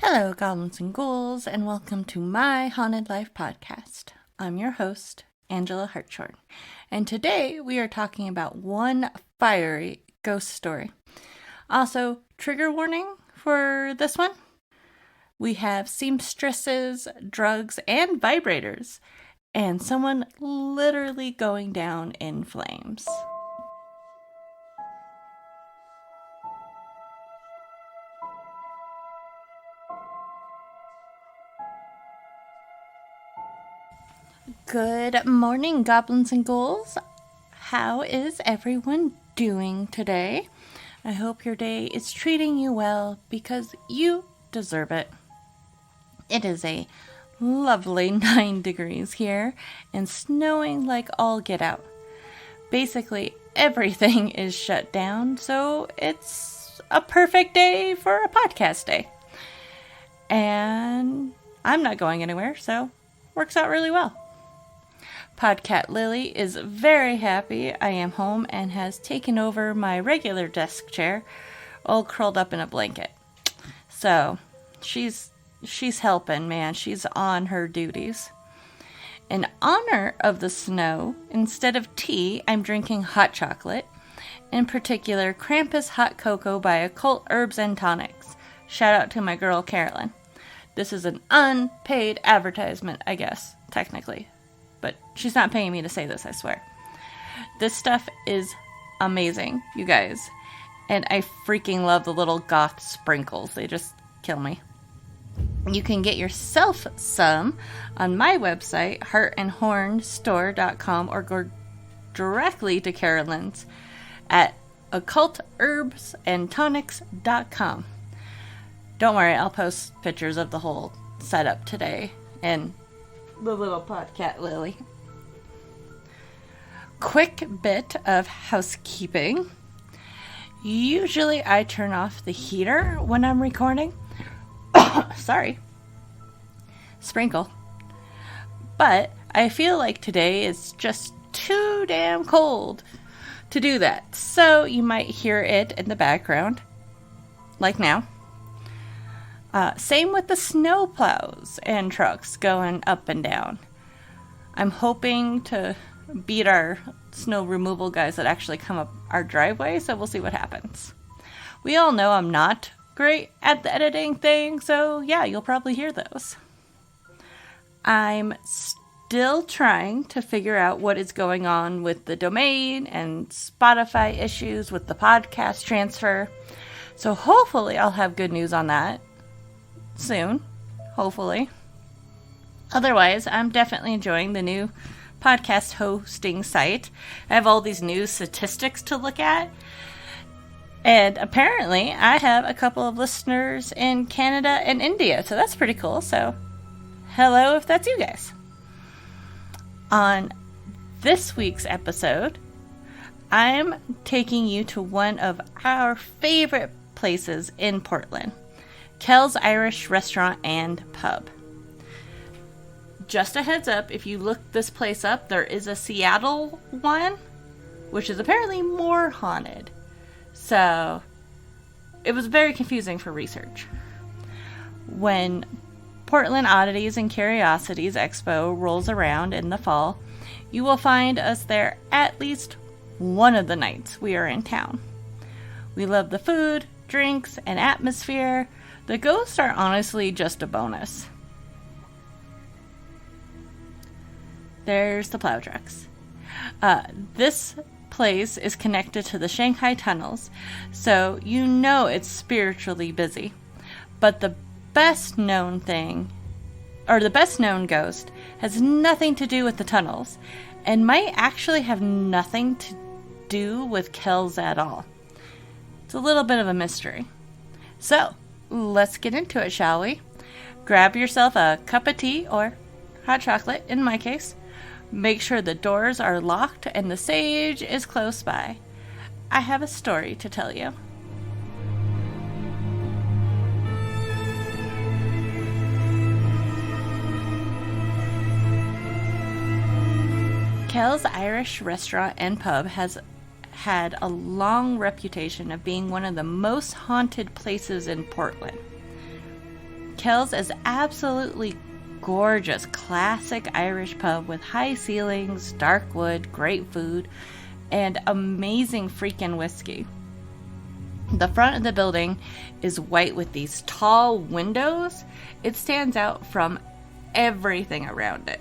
Hello, goblins and ghouls, and welcome to my Haunted Life podcast. I'm your host, Angela Hartshorn, and today we are talking about one fiery ghost story. Also, trigger warning for this one. We have seamstresses, drugs, and vibrators, and someone literally going down in flames. Good morning, goblins and ghouls. How is everyone doing today? I hope your day is treating you well because you deserve it. It is a lovely 9 degrees here and snowing like all get out. Basically, everything is shut down, so it's a perfect day for a podcast day. And I'm not going anywhere, so works out really well. Podcat Lily is very happy I am home and has taken over my regular desk chair, all curled up in a blanket. So, she's helping, man. She's on her duties. In honor of the snow, instead of tea, I'm drinking hot chocolate. In particular, Krampus Hot Cocoa by Occult Herbs and Tonics. Shout out to my girl Carolyn. This is an unpaid advertisement, I guess, technically. But she's not paying me to say this, I swear. This stuff is amazing, you guys. And I freaking love the little goth sprinkles. They just kill me. You can get yourself some on my website, heartandhornstore.com, or go directly to Carolyn's at occultherbsandtonics.com. Don't worry, I'll post pictures of the whole setup today. And the little podcat Lily. Quick bit of housekeeping. Usually I turn off the heater when I'm recording. Sorry. Sprinkle. But I feel like today is just too damn cold to do that. So you might hear it in the background. Like now. Same with the snow plows and trucks going up and down. I'm hoping to beat our snow removal guys that actually come up our driveway, so we'll see what happens. We all know I'm not great at the editing thing, so yeah, you'll probably hear those. I'm still trying to figure out what is going on with the domain and Spotify issues with the podcast transfer, so hopefully I'll have good news on that soon, hopefully. Otherwise, I'm definitely enjoying the new podcast hosting site. I have all these new statistics to look at, and apparently I have a couple of listeners in Canada and India, so that's pretty cool. So hello if that's you guys. On this week's episode, I'm taking you to one of our favorite places in Portland, Kell's Irish Restaurant and Pub. Just a heads up, if you look this place up, there is a Seattle one, which is apparently more haunted. So, it was very confusing for research. When Portland Oddities and Curiosities Expo rolls around in the fall, you will find us there at least one of the nights we are in town. We love the food, drinks, and atmosphere. The ghosts are honestly just a bonus. There's the plow trucks. This place is connected to the Shanghai Tunnels, so you know it's spiritually busy. But the best known ghost has nothing to do with the tunnels, and might actually have nothing to do with Kell's at all. It's a little bit of a mystery. So, let's get into it, shall we? Grab yourself a cup of tea or hot chocolate, in my case. Make sure the doors are locked and the sage is close by. I have a story to tell you. Kell's Irish Restaurant and Pub has had a long reputation of being one of the most haunted places in Portland. Kell's is absolutely gorgeous, classic Irish pub with high ceilings, dark wood, great food, and amazing freaking whiskey. The front of the building is white with these tall windows. It stands out from everything around it.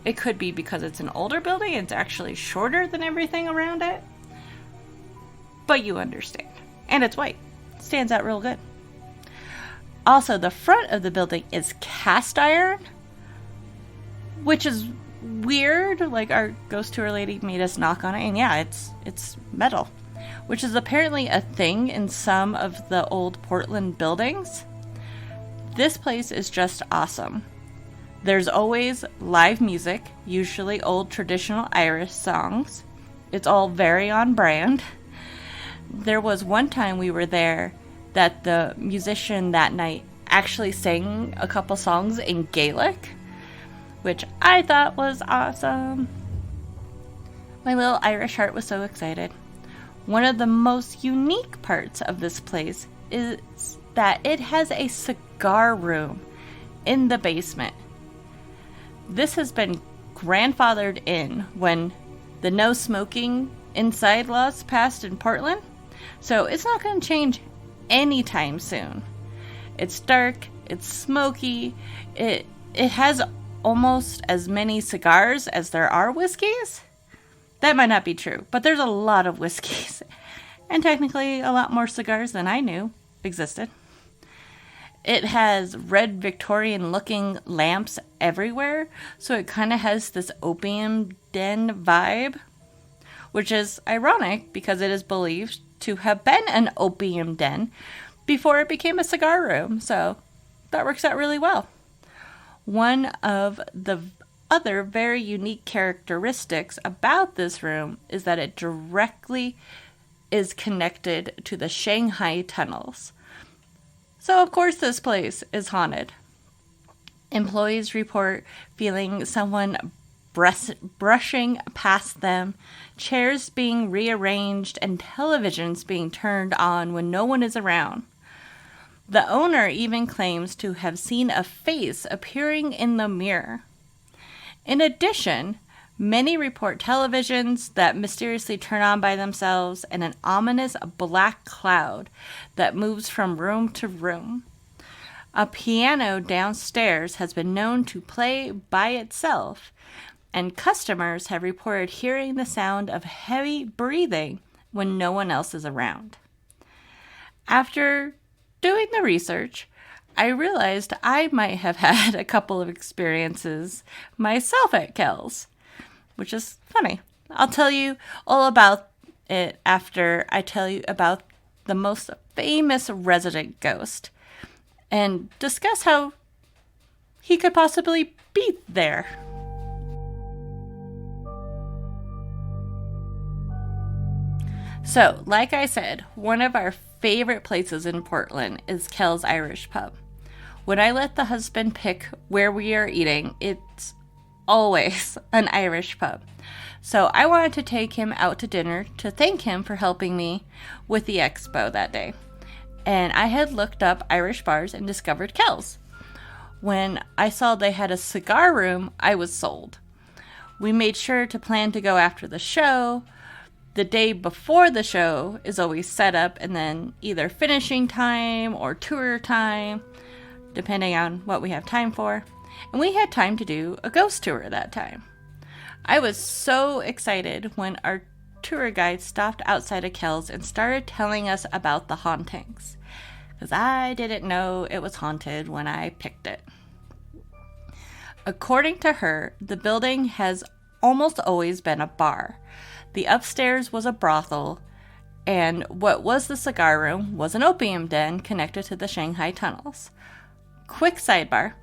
It could be because it's an older building, it's actually shorter than everything around it. But you understand. And it's white. It stands out real good. Also, the front of the building is cast iron, which is weird. Like, our ghost tour lady made us knock on it, and yeah, it's metal, which is apparently a thing in some of the old Portland buildings. This place is just awesome. There's always live music, usually old traditional Irish songs. It's all very on brand. There was one time we were there that the musician that night actually sang a couple songs in Gaelic, which I thought was awesome. My little Irish heart was so excited. One of the most unique parts of this place is that it has a cigar room in the basement. This has been grandfathered in when the no smoking inside laws passed in Portland, so it's not going to change anytime soon. It's dark, it's smoky, it has almost as many cigars as there are whiskeys. That might not be true, but there's a lot of whiskeys, and technically a lot more cigars than I knew existed. It has red Victorian looking lamps everywhere, so it kind of has this opium den vibe, which is ironic because it is believed to have been an opium den before it became a cigar room, so that works out really well. One of the other very unique characteristics about this room is that it directly is connected to the Shanghai Tunnels. So of course this place is haunted. Employees report feeling someone brushing past them, chairs being rearranged, and televisions being turned on when no one is around. The owner even claims to have seen a face appearing in the mirror. In addition, many report televisions that mysteriously turn on by themselves and an ominous black cloud that moves from room to room. A piano downstairs has been known to play by itself, and customers have reported hearing the sound of heavy breathing when no one else is around. After doing the research, I realized I might have had a couple of experiences myself at Kell's, which is funny. I'll tell you all about it after I tell you about the most famous resident ghost and discuss how he could possibly be there. So, like I said, one of our favorite places in Portland is Kell's Irish Pub. When I let the husband pick where we are eating, it's always an Irish pub. So I wanted to take him out to dinner to thank him for helping me with the expo that day. And I had looked up Irish bars and discovered Kell's. When I saw they had a cigar room, I was sold. We made sure to plan to go after the show. The day before the show is always set up and then either finishing time or tour time, depending on what we have time for. And we had time to do a ghost tour that time. I was so excited when our tour guide stopped outside of Kell's and started telling us about the hauntings, because I didn't know it was haunted when I picked it. According to her, the building has almost always been a bar. The upstairs was a brothel, and what was the cigar room was an opium den connected to the Shanghai Tunnels. Quick sidebar,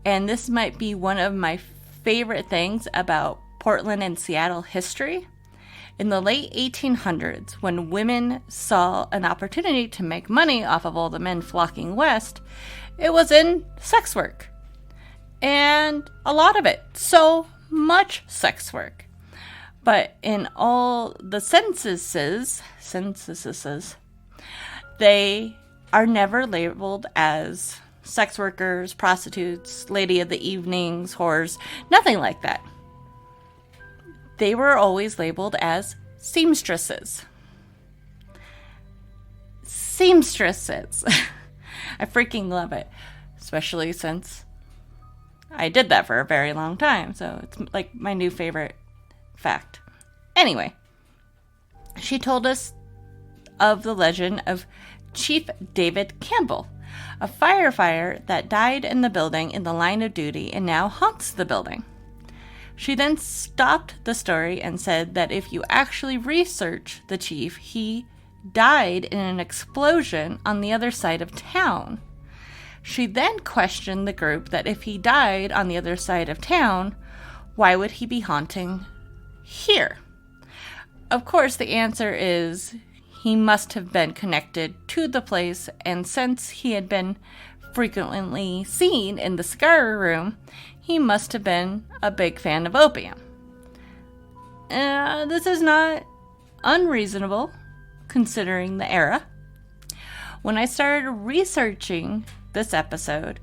and this might be one of my favorite things about Portland and Seattle history. In the late 1800s, when women saw an opportunity to make money off of all the men flocking west, it was in sex work. And a lot of it. So much sex work. But in all the censuses, they are never labeled as sex workers, prostitutes, lady of the evenings, whores, nothing like that. They were always labeled as seamstresses. Seamstresses. I freaking love it, especially since I did that for a very long time, so it's like my new favorite fact. Anyway, she told us of the legend of Chief David Campbell, a firefighter that died in the building in the line of duty and now haunts the building. She then stopped the story and said that if you actually research the chief, he died in an explosion on the other side of town. She then questioned the group that if he died on the other side of town, why would he be haunting here? Of course, the answer is he must have been connected to the place, and since he had been frequently seen in the cigar room, he must have been a big fan of opium. This is not unreasonable, considering the era. When I started researching this episode,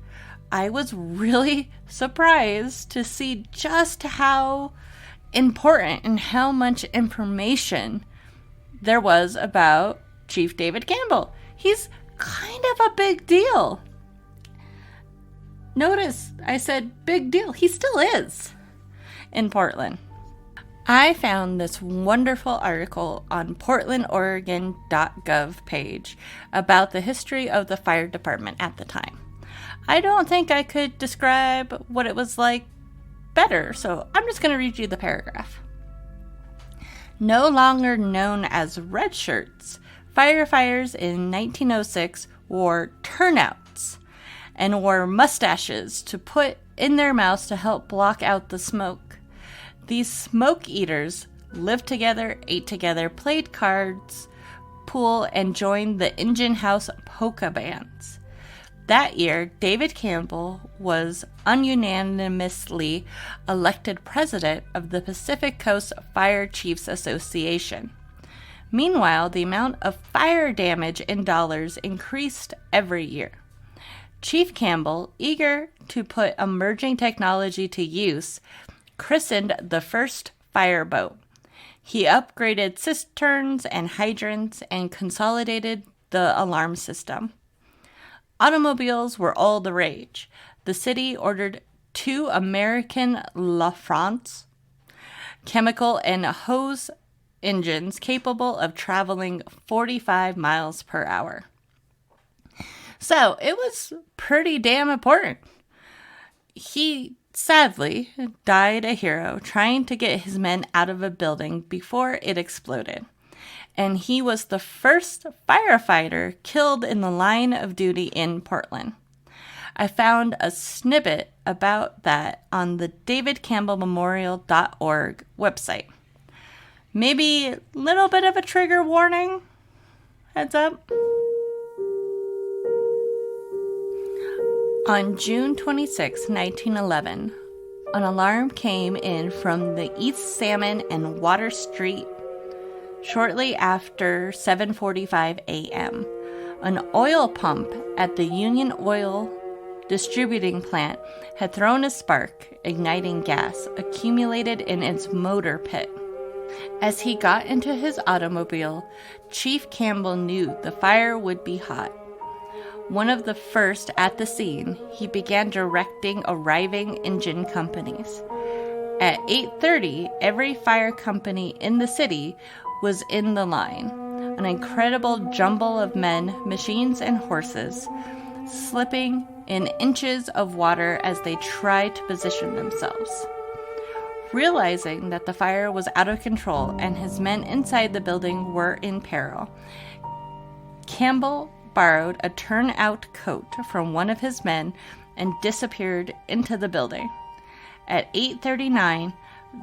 I was really surprised to see just how important and how much information there was about Chief David Campbell. He's kind of a big deal. Notice I said big deal. He still is in Portland. I found this wonderful article on portlandoregon.gov page about the history of the fire department at the time. I don't think I could describe what it was like better, so I'm just going to read you the paragraph. No longer known as red shirts, firefighters in 1906 wore turnouts and wore mustaches to put in their mouths to help block out the smoke. These smoke eaters lived together, ate together, played cards, pool, and joined the engine house polka bands. That year, David Campbell was ununanimously elected president of the Pacific Coast Fire Chiefs Association. Meanwhile, the amount of fire damage in dollars increased every year. Chief Campbell, eager to put emerging technology to use, christened the first fireboat. He upgraded cisterns and hydrants and consolidated the alarm system. Automobiles were all the rage. The city ordered 2 American LaFrance chemical and hose engines capable of traveling 45 miles per hour. So it was pretty damn important. He sadly died a hero trying to get his men out of a building before it exploded. And he was the first firefighter killed in the line of duty in Portland. I found a snippet about that on the davidcampbellmemorial.org website. Maybe a little bit of a trigger warning? Heads up. On June 26, 1911, an alarm came in from the East Salmon and Water Street shortly after 7:45 a.m. An oil pump at the Union Oil distributing plant had thrown a spark, igniting gas accumulated in its motor pit. As he got into his automobile, Chief Campbell knew the fire would be hot. One of the first at the scene, he began directing arriving engine companies. At 8:30, every fire company in the city was in the line, an incredible jumble of men, machines, and horses, slipping in inches of water as they tried to position themselves. Realizing that the fire was out of control and his men inside the building were in peril, Campbell borrowed a turnout coat from one of his men and disappeared into the building. At 8:39,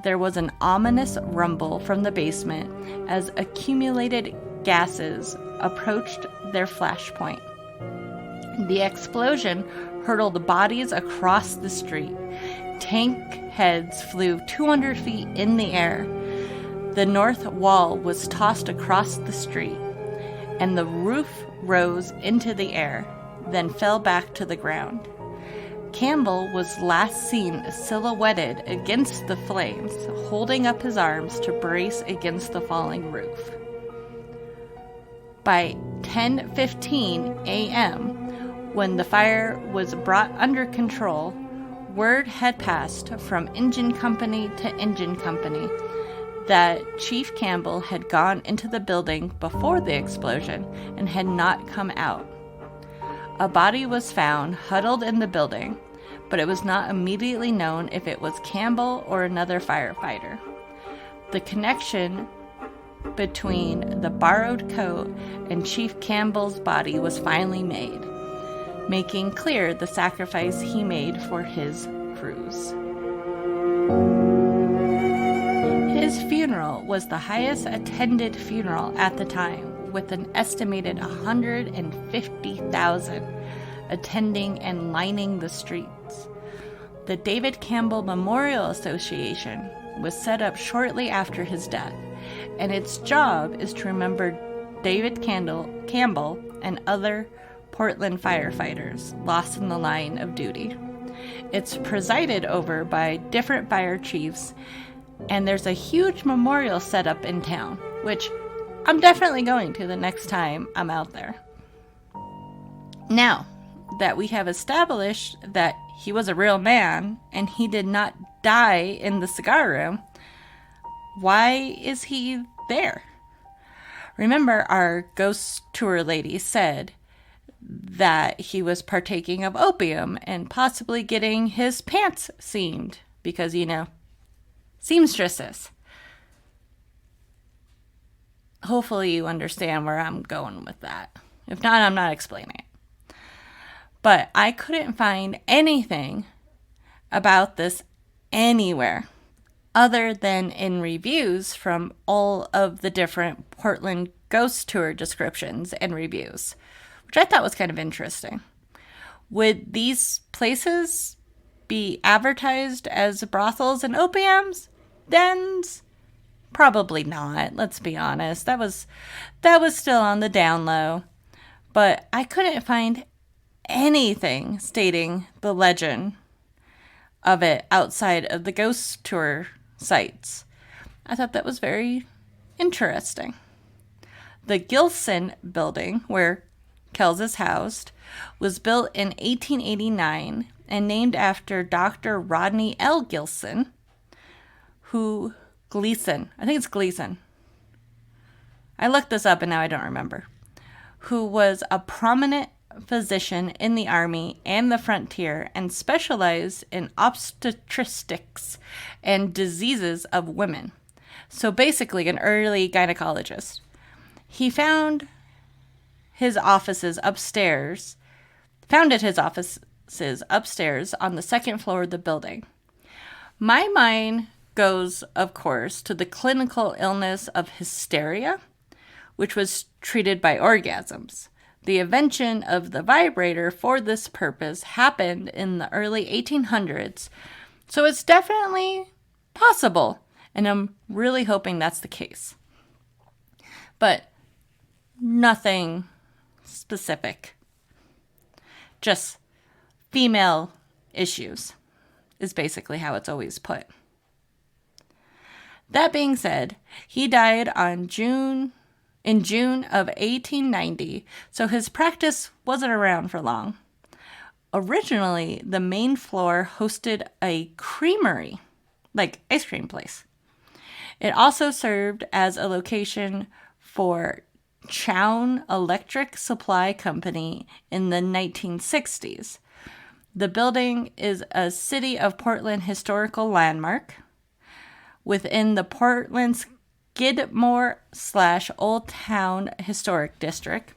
there was an ominous rumble from the basement as accumulated gases approached their flash point. The explosion hurtled bodies across the street. Tank heads flew 200 feet in the air. The north wall was tossed across the street, and the roof rose into the air, then fell back to the ground. Campbell was last seen silhouetted against the flames, holding up his arms to brace against the falling roof. By 10:15 a.m., when the fire was brought under control, word had passed from engine company to engine company that Chief Campbell had gone into the building before the explosion and had not come out. A body was found huddled in the building, but it was not immediately known if it was Campbell or another firefighter. The connection between the borrowed coat and Chief Campbell's body was finally made, making clear the sacrifice he made for his crews. His funeral was the highest attended funeral at the time, with an estimated 150,000 attending and lining the streets. The David Campbell Memorial Association was set up shortly after his death, and its job is to remember David Campbell and other Portland firefighters lost in the line of duty. It's presided over by different fire chiefs, and there's a huge memorial set up in town, which I'm definitely going to the next time I'm out there. Now that we have established that he was a real man and he did not die in the cigar room, why is he there? Remember, our ghost tour lady said that he was partaking of opium and possibly getting his pants seamed because, seamstresses. Hopefully you understand where I'm going with that. If not, I'm not explaining it. But I couldn't find anything about this anywhere other than in reviews from all of the different Portland ghost tour descriptions and reviews, which I thought was kind of interesting. Would these places be advertised as brothels and opium dens? Probably not, let's be honest. That was still on the down low. But I couldn't find anything stating the legend of it outside of the ghost tour sites. I thought that was very interesting. The Gilson building, where Kell's is housed, was built in 1889 and named after Dr. Rodney L. Gilson, Gleason. I looked this up and now I don't remember. Who was a prominent physician in the Army and the frontier and specialized in obstetrics and diseases of women. So basically an early gynecologist. He founded his offices upstairs on the second floor of the building. My mind goes, of course, to the clinical illness of hysteria, which was treated by orgasms. The invention of the vibrator for this purpose happened in the early 1800s, so it's definitely possible, and I'm really hoping that's the case. But nothing specific. Just female issues is basically how it's always put. That being said, he died in June of 1890, so his practice wasn't around for long. Originally, the main floor hosted a creamery, like ice cream place. It also served as a location for Chown Electric Supply Company in the 1960s. The building is a City of Portland historical landmark within the Portland Skidmore/Old Town Historic District,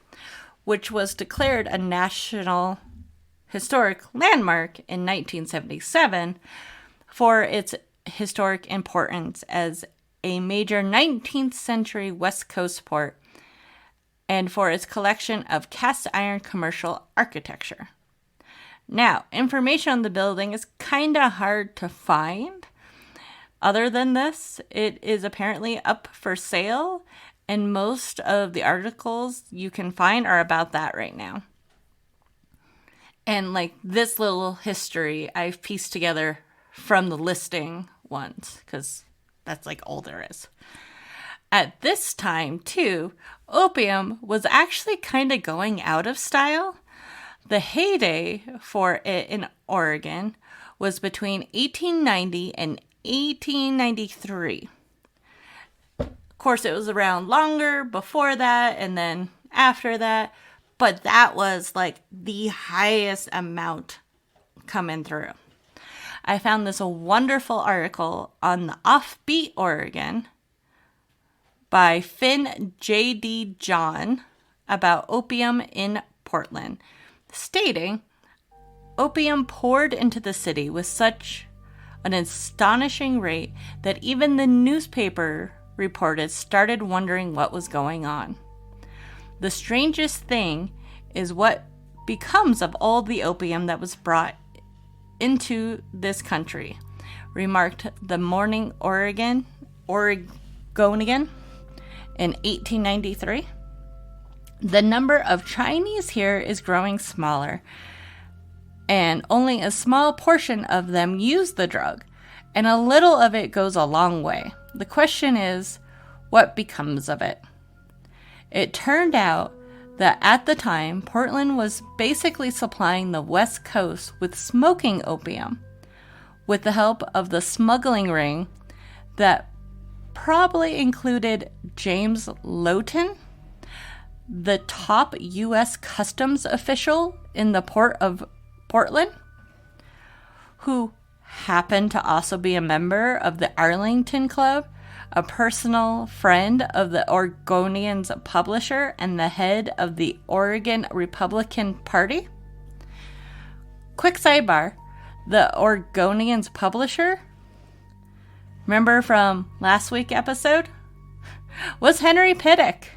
which was declared a National Historic Landmark in 1977 for its historic importance as a major 19th century West Coast port and for its collection of cast iron commercial architecture. Now, information on the building is kind of hard to find. Other than this, it is apparently up for sale And most of the articles you can find are about that right now. And like this little history I've pieced together from the listing ones, because that's like all there is. At this time, too, opium was actually kind of going out of style. The heyday for it in Oregon was between 1890 and 1893. Of course, it was around longer before that and then after that, but that was like the highest amount coming through. I found this a wonderful article on the Offbeat Oregon by Finn J.D. John about opium in Portland, stating, opium poured into the city with such an astonishing rate that even the newspaper reporters started wondering what was going on. The strangest thing is what becomes of all the opium that was brought into this country, remarked the Morning Oregonian in 1893. The number of Chinese here is growing smaller, and only a small portion of them use the drug, and a little of it goes a long way. The question is, what becomes of it? It turned out that at the time, Portland was basically supplying the West Coast with smoking opium, with the help of the smuggling ring that probably included James Lowton, the top U.S. customs official in the port of Portland, who happened to also be a member of the Arlington Club, a personal friend of the Oregonian's publisher and the head of the Oregon Republican Party. Quick sidebar, the Oregonian's publisher, remember from last week's episode, was Henry Piddock.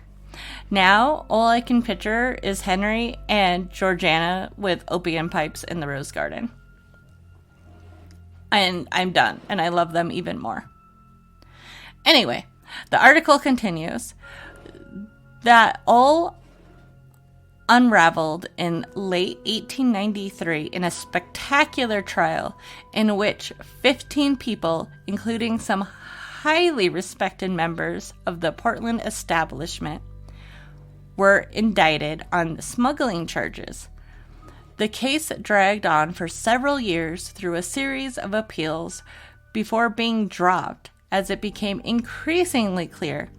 Now, all I can picture is Henry and Georgiana with opium pipes in the rose garden. And I'm done, and I love them even more. Anyway, the article continues that all unraveled in late 1893 in a spectacular trial in which 15 people, including some highly respected members of the Portland establishment, were indicted on smuggling charges. The case dragged on for several years through a series of appeals before being dropped, as it became increasingly clear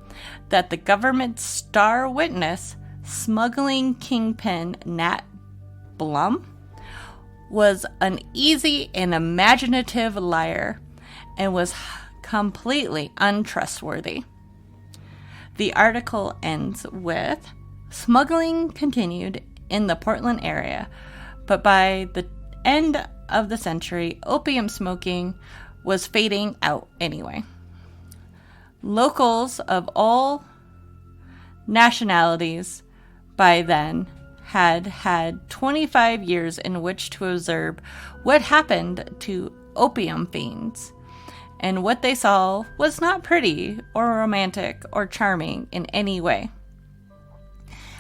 that the government's star witness, smuggling kingpin Nat Blum, was an easy and imaginative liar and was completely untrustworthy. The article ends with, smuggling continued in the Portland area, but by the end of the century, opium smoking was fading out anyway. Locals of all nationalities by then had had 25 years in which to observe what happened to opium fiends, and what they saw was not pretty or romantic or charming in any way.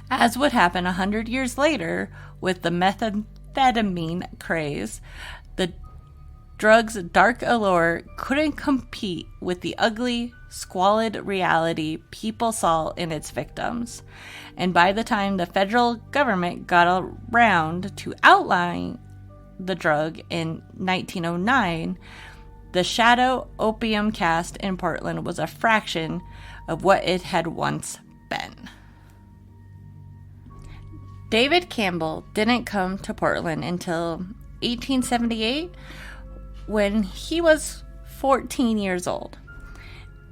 As would happen 100 years later with the methamphetamine craze, the drug's dark allure couldn't compete with the ugly, squalid reality people saw in its victims. And by the time the federal government got around to outlining the drug in 1909, the shadow opium caste in Portland was a fraction of what it had once been. David Campbell didn't come to Portland until 1878, when he was 14 years old.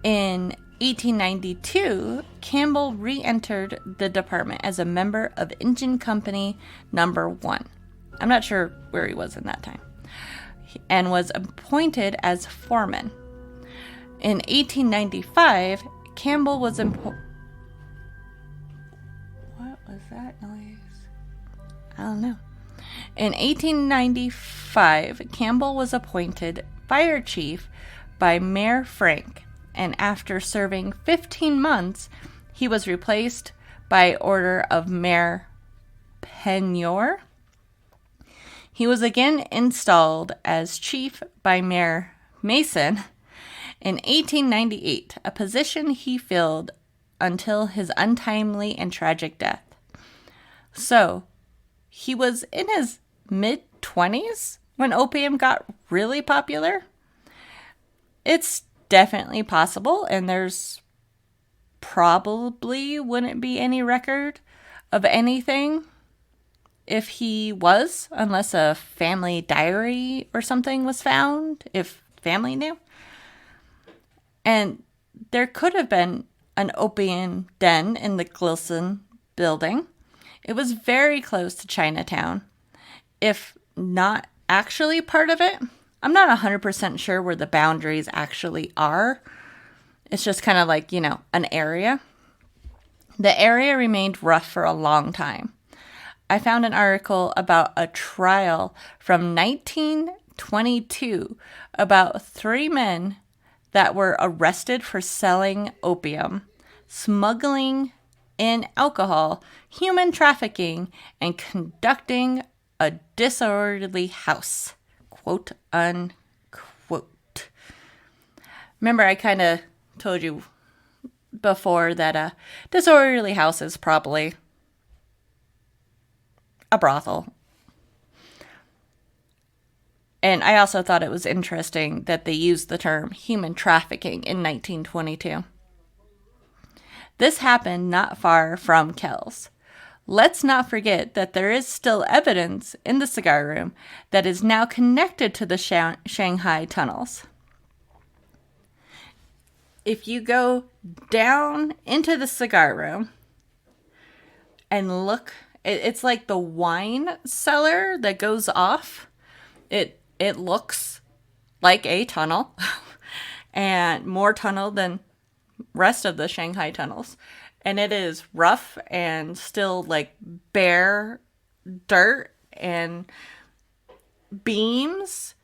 In 1892, Campbell re-entered the department as a member of Engine Company Number 1. I'm not sure where he was in that time. And was appointed as foreman. In 1895, Campbell was What was that noise? I don't know. In 1895, Campbell was appointed fire chief by Mayor Frank, and after serving 15 months, he was replaced by order of Mayor Penyor. He was again installed as chief by Mayor Mason in 1898, a position he filled until his untimely and tragic death. So, he was in his mid-20s when opium got really popular. It's definitely possible, and there's probably wouldn't be any record of anything if he was, unless a family diary or something was found, if family knew. And there could have been an opium den in the Gilson building. It was very close to Chinatown, if not actually part of it. I'm not 100% sure where the boundaries actually are. It's just kind of like, an area. The area remained rough for a long time. I found an article about a trial from 1922 about 3 men that were arrested for selling opium, smuggling in alcohol, human trafficking, and conducting a disorderly house, quote unquote. Remember, I kind of told you before that a disorderly house is probably a brothel. And I also thought it was interesting that they used the term human trafficking in 1922. This happened not far from Kell's. Let's not forget that there is still evidence in the cigar room that is now connected to the Shanghai Tunnels. If you go down into the cigar room and look, it's like the wine cellar that goes off. It looks like a tunnel and more tunnel than rest of the Shanghai Tunnels. And it is rough and still like bare dirt and beams.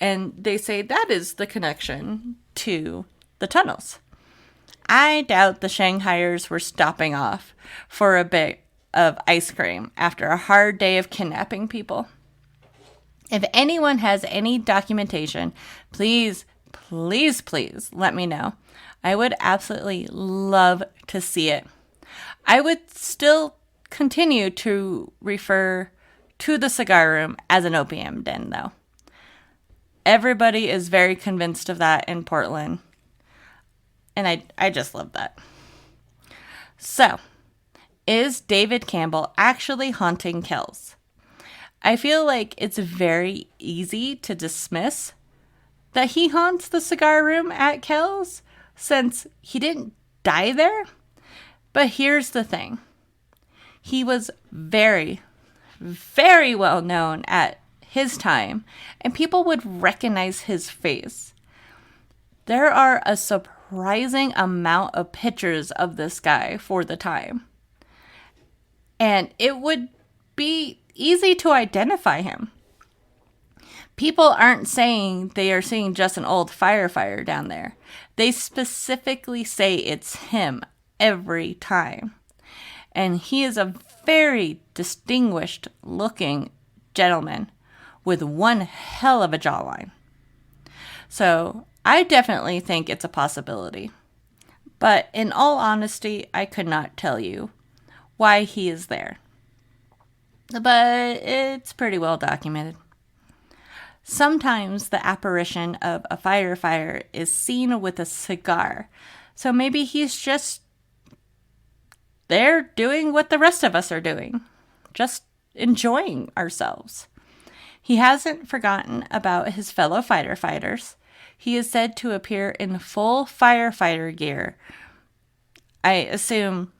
And they say that is the connection to the tunnels. I doubt the Shanghaiers were stopping off for a bit of ice cream after a hard day of kidnapping people. If anyone has any documentation, please let me know. I would absolutely love to see it. I would still continue to refer to the cigar room as an opium den, though. Everybody is very convinced of that in Portland. And I just love that. So, is David Campbell actually haunting Kell's? I feel like it's very easy to dismiss that he haunts the cigar room at Kell's since he didn't die there. But here's the thing. He was very, very well known at his time, and people would recognize his face. There are a surprising amount of pictures of this guy for the time. And it would be easy to identify him. People aren't saying they are seeing just an old firefighter down there. They specifically say it's him every time. And he is a very distinguished looking gentleman with one hell of a jawline. So I definitely think it's a possibility. But in all honesty, I could not tell you why he is there. But it's pretty well documented. Sometimes the apparition of a firefighter is seen with a cigar. So maybe he's just there doing what the rest of us are doing. Just enjoying ourselves. He hasn't forgotten about his fellow firefighters. He is said to appear in full firefighter gear, I assume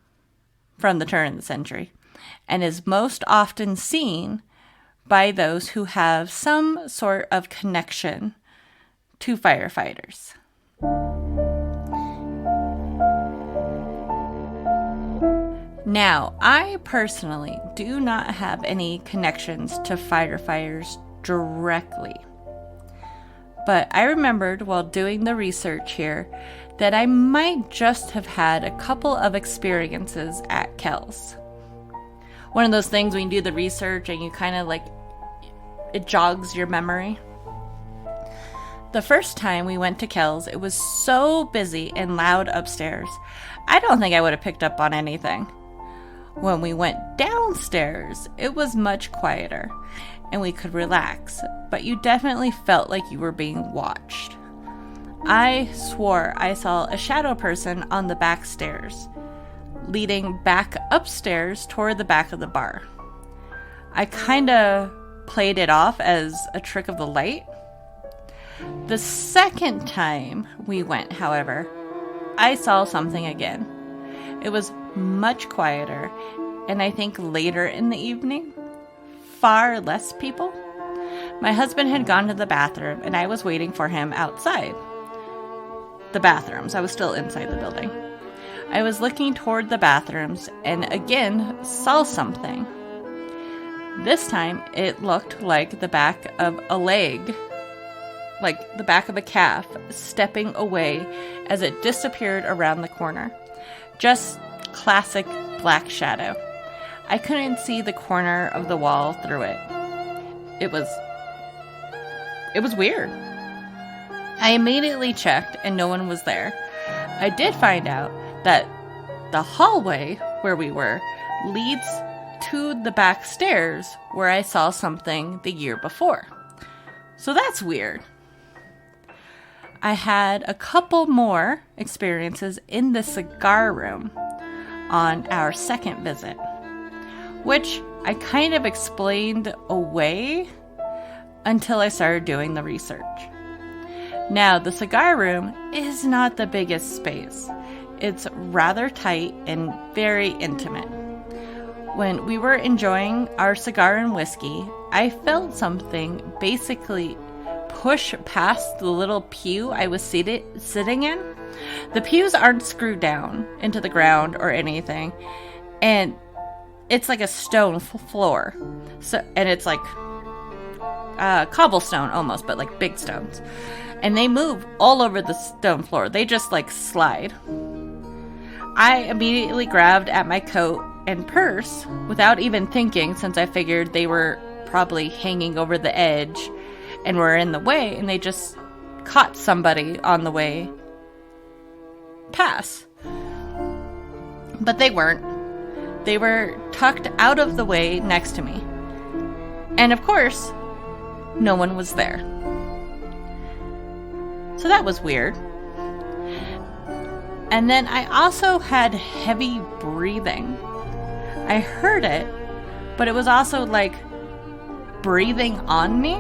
from the turn of the century, and is most often seen by those who have some sort of connection to firefighters. Now, I personally do not have any connections to firefighters directly. But I remembered while doing the research here that I might just have had a couple of experiences at Kell's. One of those things when you do the research and you kind of like, it jogs your memory. The first time we went to Kell's, it was so busy and loud upstairs, I don't think I would have picked up on anything. When we went downstairs, it was much quieter, and we could relax, but you definitely felt like you were being watched. I swore I saw a shadow person on the back stairs, leading back upstairs toward the back of the bar. I kinda played it off as a trick of the light. The second time we went, however, I saw something again. It was much quieter, and I think later in the evening, far less people. My husband had gone to the bathroom, and I was waiting for him outside the bathrooms. I was still inside the building. I was looking toward the bathrooms and again saw something. This time, it looked like the back of a leg, like the back of a calf, stepping away as it disappeared around the corner. Just classic black shadow. I couldn't see the corner of the wall through it. It was weird. I immediately checked and no one was there. I did find out that the hallway where we were leads to the back stairs where I saw something the year before. So that's weird. I had a couple more experiences in the cigar room on our second visit, which I kind of explained away until I started doing the research. Now, the cigar room is not the biggest space. It's rather tight and very intimate. When we were enjoying our cigar and whiskey, I felt something basically push past the little pew I was sitting in. The pews aren't screwed down into the ground or anything, and it's like a stone floor. And it's like cobblestone almost, but like big stones. And they move all over the stone floor. They just like slide. I immediately grabbed at my coat and purse without even thinking, since I figured they were probably hanging over the edge and were in the way, and they just caught somebody on the way past. But they weren't. They were tucked out of the way next to me. And of course, no one was there. So that was weird. And then I also had heavy breathing. I heard it, but it was also like breathing on me.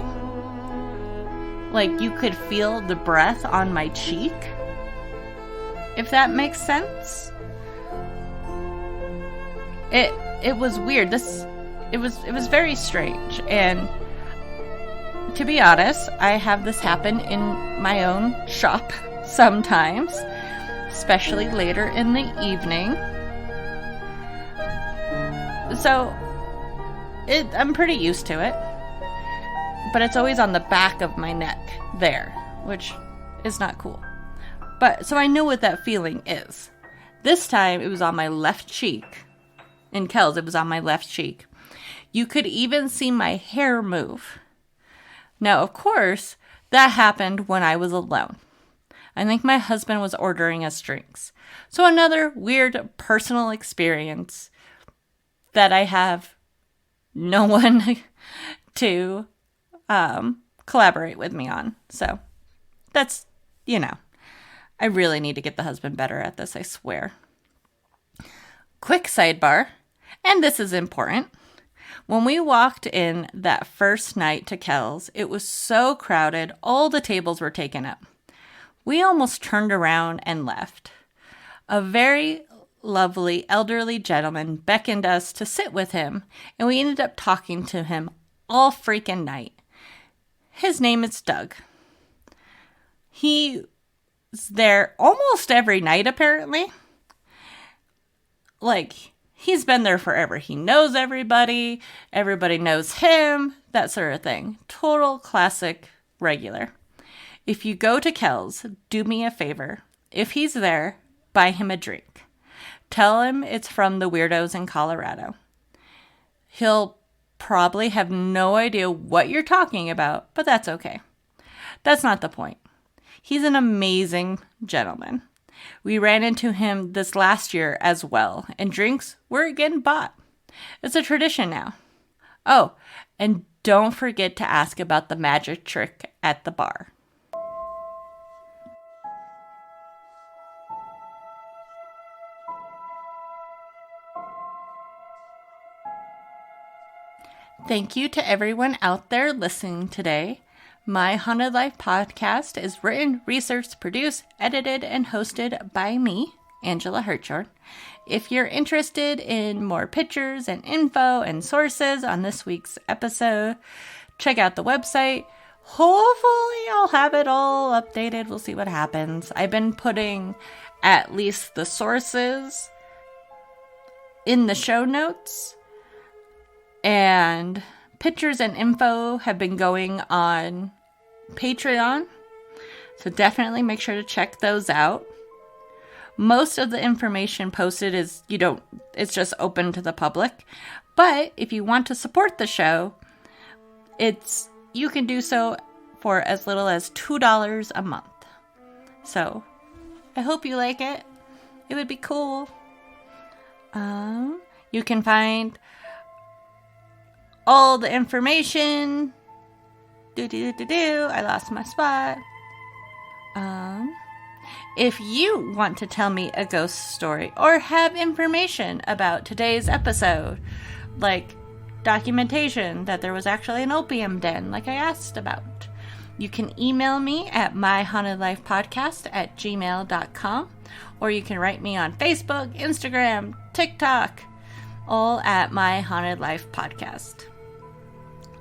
Like you could feel the breath on my cheek, if that makes sense. It was weird. It was very strange. And to be honest, I have this happen in my own shop sometimes, especially later in the evening. So I'm pretty used to it. But it's always on the back of my neck there, which is not cool. But so I know what that feeling is. This time it was on my left cheek. In Kell's, it was on my left cheek. You could even see my hair move. Now, of course, that happened when I was alone. I think my husband was ordering us drinks. So another weird personal experience that I have no one to collaborate with me on. So that's, I really need to get the husband better at this, I swear. Quick sidebar, and this is important. When we walked in that first night to Kell's, it was so crowded, all the tables were taken up. We almost turned around and left. A very lovely elderly gentleman beckoned us to sit with him, and we ended up talking to him all freaking night. His name is Doug. He's there almost every night, apparently. Like, he's been there forever. He knows everybody. Everybody knows him. That sort of thing. Total classic regular. If you go to Kell's, do me a favor. If he's there, buy him a drink. Tell him it's from the Weirdos in Colorado. He'll probably have no idea what you're talking about, but that's okay. That's not the point. He's an amazing gentleman. We ran into him this last year as well, and drinks were again bought. It's a tradition now. Oh, and don't forget to ask about the magic trick at the bar. Thank you to everyone out there listening today. My Haunted Life podcast is written, researched, produced, edited, and hosted by me, Angela Hertshorn. If you're interested in more pictures and info and sources on this week's episode, check out the website. Hopefully I'll have it all updated. We'll see what happens. I've been putting at least the sources in the show notes, and pictures and info have been going on Patreon, so definitely make sure to check those out. Most of the information posted is, it's just open to the public. But if you want to support the show, you can do so for as little as $2 a month. So I hope you like it. It would be cool. You can find all the information. I lost my spot. If you want to tell me a ghost story or have information about today's episode, like documentation that there was actually an opium den like I asked about, you can email me at myhauntedlifepodcast@gmail.com, or you can write me on Facebook, Instagram, TikTok, all at My Haunted Life Podcast.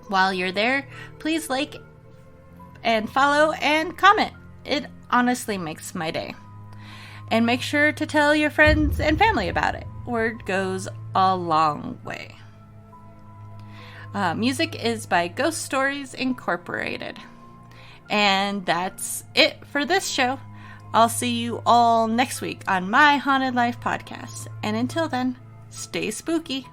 While you're there, please like and follow and comment. It honestly makes my day. And make sure to tell your friends and family about it. Word goes a long way. Music is by Ghost Stories Incorporated. And that's it for this show. I'll see you all next week on My Haunted Life Podcast. And until then, stay spooky.